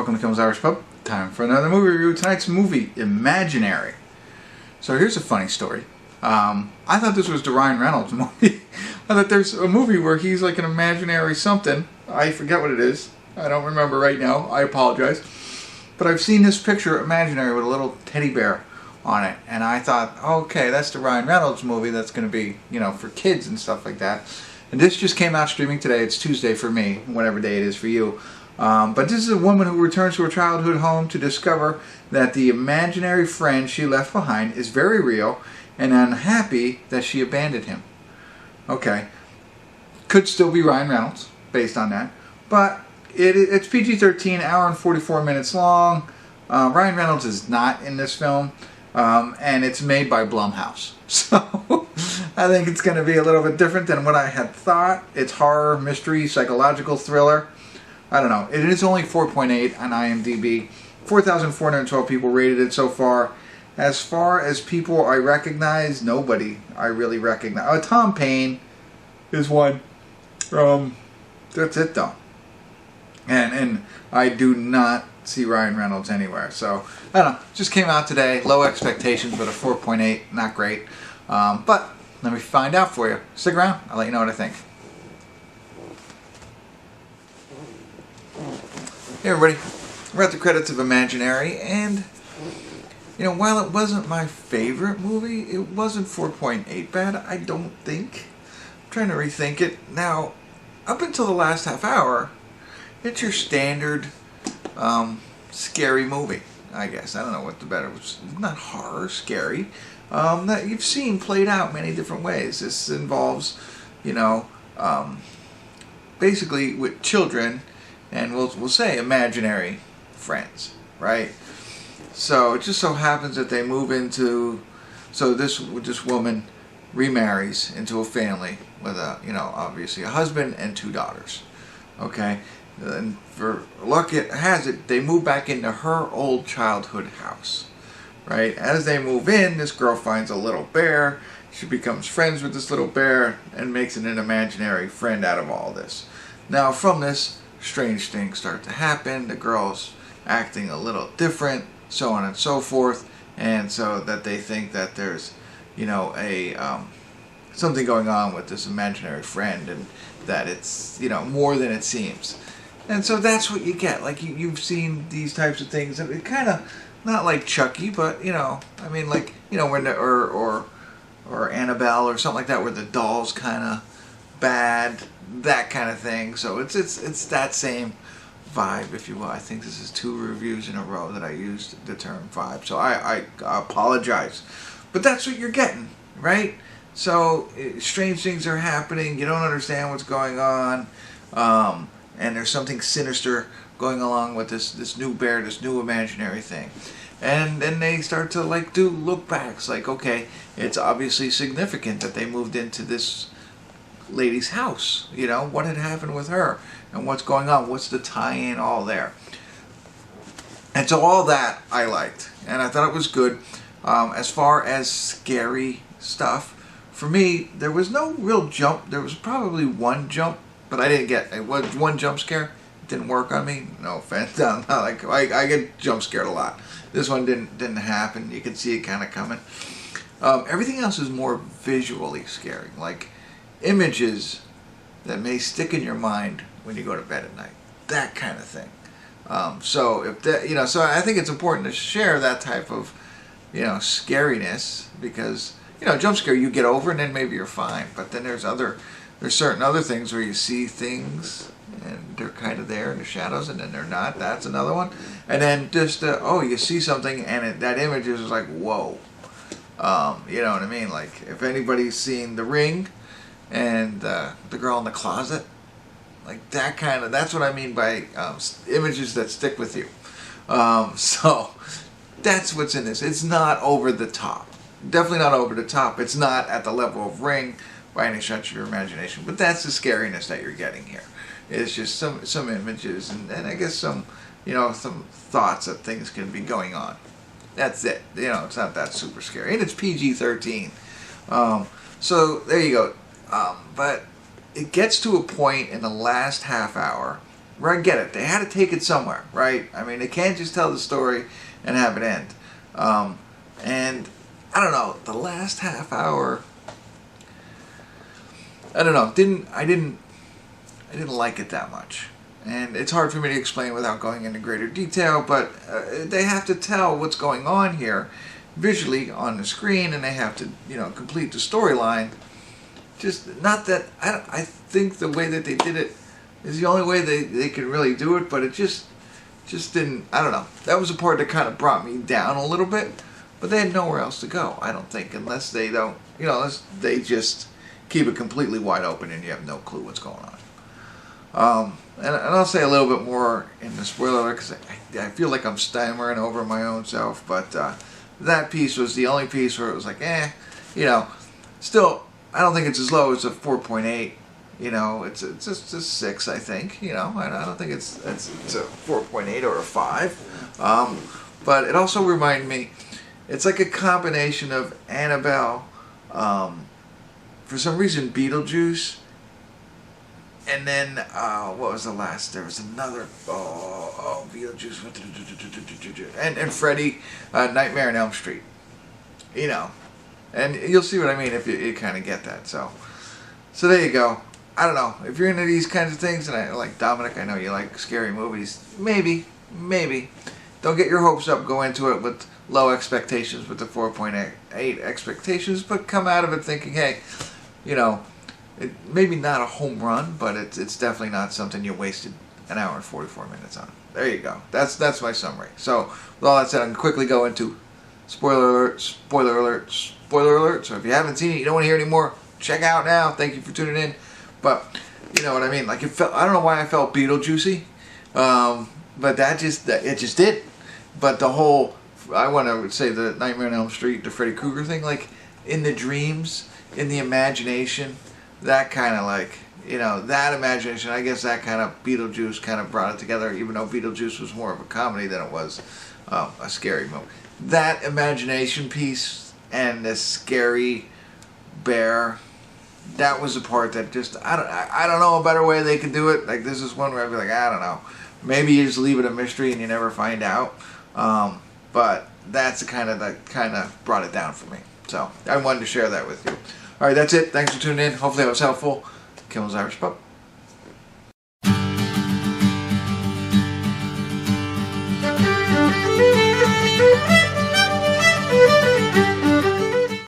welcome to Kimmel's Irish Pub. Time for another movie review. Tonight's movie, Imaginary. So here's a funny story. I thought this was the Ryan Reynolds movie. I thought there's a movie where he's like an imaginary something. I forget what it is. I don't remember right now. I apologize. But I've seen this picture, Imaginary, with a little teddy bear on it. And I thought, okay, that's the Ryan Reynolds movie that's going to be, you know, for kids and stuff like that. And this just came out streaming today. It's Tuesday for me, whatever day it is for you. But this is a woman who returns to her childhood home to discover that the imaginary friend she left behind is very real and unhappy that she abandoned him. Okay. Could still be Ryan Reynolds, based on that. But it's PG-13, hour and 44 minutes long. Ryan Reynolds is not in this film. And it's made by Blumhouse. So I think it's going to be a little bit different than what I had thought. It's horror, mystery, psychological thriller. I don't know. It is only 4.8 on IMDb. 4,412 people rated it so far. As far as people I recognize, nobody I really recognize. Oh, Tom Payne is one. That's it though. And I do not see Ryan Reynolds anywhere. So, I don't know. Just came out today. Low expectations, but a 4.8. Not great. But let me find out for you. Stick around. I'll let you know what I think. Hey everybody, we're at the credits of Imaginary, and you know, while it wasn't my favorite movie, it wasn't 4.8 bad, I don't think. I'm trying to rethink it. Now, up until the last half hour, it's your standard scary movie, I guess. I don't know what the better was. Not horror, scary. That you've seen played out many different ways. This involves, you know, basically with children, and we'll say imaginary friends, right? So it just so happens that they move into, so this woman remarries into a family with a, you know, obviously a husband and 2 daughters. Okay, and for luck it has it, they move back into her old childhood house. Right? As they move in, this girl finds a little bear. She becomes friends with this little bear and makes an imaginary friend out of all this. Now, from this, strange things start to happen. The girl's acting a little different, so on and so forth, and so that they think that there's, you know, a something going on with this imaginary friend, and that it's, you know, more than it seems. And so that's what you get. Like you've seen these types of things, and it kind of, not like Chucky, but you know, I mean, like, you know, when the, or Annabelle or something like that, where the doll's kind of bad, that kind of thing. So it's that same vibe, if you will. I think this is 2 reviews in a row that I used the term vibe, so I apologize, but that's what you're getting, right? So strange things are happening. You don't understand what's going on, and there's something sinister going along with this new bear, this new imaginary thing. And then they start to like do look backs, like, okay, it's obviously significant that they moved into this lady's house. You know, what had happened with her and what's going on, what's the tie-in, all there. And so all that I liked, and I thought it was good. As far as scary stuff, for me, there was no real jump. There was probably one jump, but I didn't get it. Was one jump scare. Didn't work on me. No offense. No, not like I get jump scared a lot. This one didn't happen. You could see it kind of coming. Everything else is more visually scary, like images that may stick in your mind when you go to bed at night. That kind of thing. So if that, you know, so I think it's important to share that type of, you know, scariness, because, you know, jump scare you get over and then maybe you're fine. But then there's certain other things where you see things and they're kind of there in the shadows, and then they're not. That's another one. And then just oh, you see something and that image is like, whoa. You know what I mean? Like if anybody's seen The Ring and the girl in the closet, like that kind of, that's what I mean by images that stick with you. So that's what's in this. It's not over the top. Definitely not over the top. It's not at the level of Ring by any stretch of your imagination. But that's the scariness that you're getting here. It's just some images and I guess some, you know, some thoughts that things can be going on. That's it. You know, it's not that super scary. And it's PG-13. So there you go. But it gets to a point in the last half hour Right, I get it. They had to take it somewhere, right? I mean, they can't just tell the story and have it end. And I don't know, the last half hour, I don't know, I didn't like it that much. And it's hard for me to explain without going into greater detail, but they have to tell what's going on here visually on the screen, and they have to, complete the storyline. Just, not that, I think the way that they did it is the only way they could really do it, but it just didn't, I don't know. That was the part that kind of brought me down a little bit, but they had nowhere else to go, I don't think, unless they don't, unless they just keep it completely wide open and you have no clue what's going on. And I'll say a little bit more in the spoiler alert, because I feel like I'm stammering over my own self, but that piece was the only piece where it was like, still, I don't think it's as low as a 4.8. It's just a 6, I think. I don't think it's a 4.8 or a 5. But it also reminded me, it's like a combination of Annabelle, for some reason Beetlejuice, and then what was the last? There was another. Beetlejuice, and Freddy, Nightmare on Elm Street. And you'll see what I mean if you kind of get that. So there you go. I don't know. If you're into these kinds of things, and I like Dominic, I know you like scary movies. Maybe. Don't get your hopes up. Go into it with low expectations, with the 4.8 expectations, but come out of it thinking, hey, maybe not a home run, but it's definitely not something you wasted an hour and 44 minutes on. There you go. That's my summary. So with all that said, I'm going to quickly go into spoiler alert. So if you haven't seen it, you don't want to hear any more, check out now. Thank you for tuning in. But you know what I mean. Like I don't know why I felt Beetlejuicy, but it just did. But the whole, I want to say the Nightmare on Elm Street, the Freddy Krueger thing, like in the dreams, in the imagination, that kind of like, that imagination, I guess that kind of Beetlejuice kind of brought it together, even though Beetlejuice was more of a comedy than it was a scary movie. That imagination piece and the scary bear, that was the part that just, I don't know a better way they could do it. Like, this is one where I'd be like, I don't know. Maybe you just leave it a mystery and you never find out. But that's the kind of that brought it down for me. So I wanted to share that with you. All right, that's it. Thanks for tuning in. Hopefully that was helpful. Kimmel's Irish Pub.